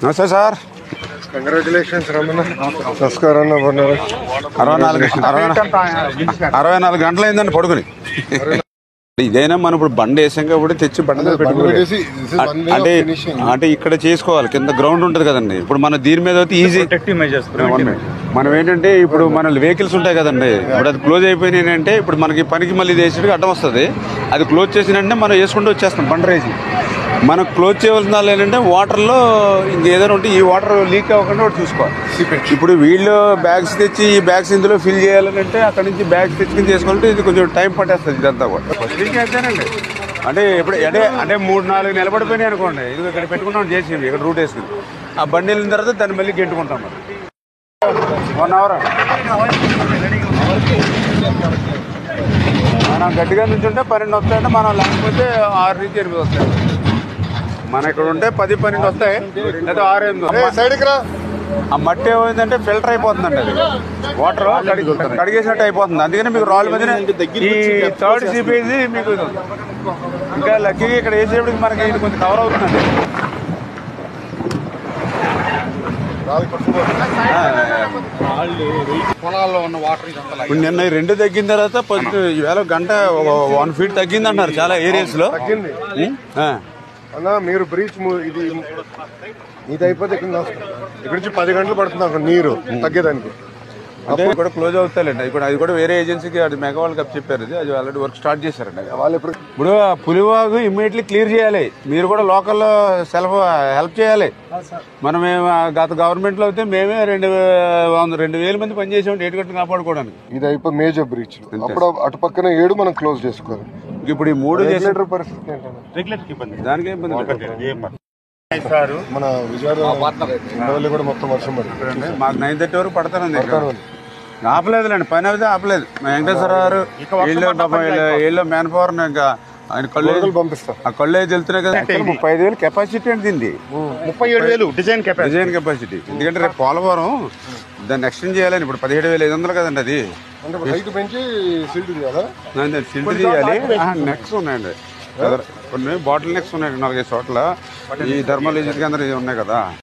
నమస్తే sir. Congratulations Ramana. నమస్కారం. 64 గంటలు అయిందండి పడుకుని. ఇదైనా మనం ఇప్పుడు బండి వేసాం కాబట్టి తెచ్చి బండి పెట్టుకోవాలి. అంటే ఇక్కడ చేసుకోవాలి, కింద గ్రౌండ్ ఉంటుంది కదండి. ఇప్పుడు మన దీని మీద అయితే ఈజీ. మనం ఏంటంటే ఇప్పుడు మన వెహికల్స్ ఉంటాయి కదండి, ఇప్పుడు అది క్లోజ్ అయిపోయినాయి అంటే ఇప్పుడు మనకి పనికి మళ్ళీ వేసేటికి అడ్డం వస్తుంది. అది క్లోజ్ చేసినంటే మనం వేసుకుంటూ వచ్చేస్తాం బండి రేసి. మనం క్లోజ్ చేయవలసిన ఏంటంటే వాటర్లో ఇంకేదైనా ఉంటే ఈ వాటర్ లీక్ అవ్వకుండా ఒకటి చూసుకోవాలి. ఇప్పుడు వీళ్ళు బ్యాగ్స్ తెచ్చి ఈ బ్యాగ్స్ ఇందులో ఫిల్ చేయాలంటే అక్కడ నుంచి బ్యాగ్స్ తెచ్చుకుని చేసుకోవాలంటే ఇది కొంచెం టైం పట్టేస్తుంది ఇదంతా కూడా. ఫస్ట్ అంతేనండి. అంటే ఇప్పుడు అంటే 3-4 నిలబడిపోయినాయి అనుకోండి, ఇది ఇక్కడ పెట్టుకుంటాం చేసి ఇక్కడ రూట్ వేసుకుని ఆ బండి వెళ్ళిన తర్వాత దాన్ని మళ్ళీ గెంటుకుంటాం. మరి 1 అవర్ మనం గట్టిగా నుంచి ఉంటే 12 వస్తాయంటే, మనం లేకపోతే 6 నుంచి 8 వస్తాయి. మన ఇక్కడ ఉంటే 10-12 వస్తాయి, లేదా 6-8. ఆ మట్టి ఏమైందంటే ఫిల్టర్ అయిపోతుందండి, అది వాటర్ కడిగేసినట్టు అయిపోతుంది. అందుకని మీకు రాళ్ళ మధ్యన ఈ 3rd సిపేజీ మీకు ఇంకా లక్కీగా ఇక్కడ వేసేప్పటికి మనకి ఇది కొంచెం కవర్ అవుతుందండి. పొలాల్లో ఉన్న వాటర్ ఇప్పుడు నిన్న 2 తగ్గిన తర్వాత ఈవేళ గంట 1 ఫీట్ తగ్గింది అంటున్నారు చాలా ఏరియాస్ లో. తగ్గింది అన్నా. మీరు బ్రీచ్ ఇది అయిపోతే ఇక్కడ నుంచి 10 గంటలు పడుతుంది అక్కడ నీరు తగ్గేదానికి. అదే కూడా క్లోజ్ అవుతాయండి. అది కూడా వేరే ఏజెన్సీకి అది మెగా వాళ్ళు కప్ చెప్పారు, అది ఆల్రెడీ వర్క్ స్టార్ట్ చేశారండి. వాళ్ళు ఇప్పుడు పులివాగు ఇమ్మీడియట్లీ క్లియర్ చేయాలి. మీరు కూడా లోకల్లో హెల్ప్ చేయాలి. మనం గత గవర్నమెంట్ లో అయితే మేమే 2,000 మంది పనిచేసాం ఏటు కట్టు కాపాడుకోవడానికి. ఇది అయిపోయి మేజర్ బ్రీచ్. అప్పుడు అటు పక్కన 7 మనం క్లోజ్ చేసుకోవాలి. ఇప్పుడు ఈ 3 చేసే పరిస్థితి దానికి ఇబ్బంది. మన విజయవాడ కూడా మొత్తం వర్షం పడుతుంది. మాకు 9:30 వరకు పడతానండి. ఆపలేదులేండి, పని అయితే ఆపలేదు. వెంకటేశ్వర గారు వీళ్ళు మ్యాన్ పవర్ ఇంకా ఆయన కళ్ళు పంపిస్తారు. ఆ కళ్ళు అయితే వెళ్తున్నాయి కదా. 35,000 కెపాసిటీ అంటే దీన్ని 37,000 డిజైన్ కెపాసిటీ. ఎందుకంటే రేపు పోలవరం దాన్ని ఎక్స్టెండ్ చేయాలని. ఇప్పుడు 17,500 కదండి అది. పెంచి సిల్ట్ కదా, సిల్ట్ చేయాలి. నెక్స్ ఉన్నాయండి, కొన్ని బాటిల్ నెక్స్ ఉన్నాయి 4-5 చోట్ల. ఈ థర్మల్ ఏజెన్సీ కేంద్రం ఉన్నాయి కదా.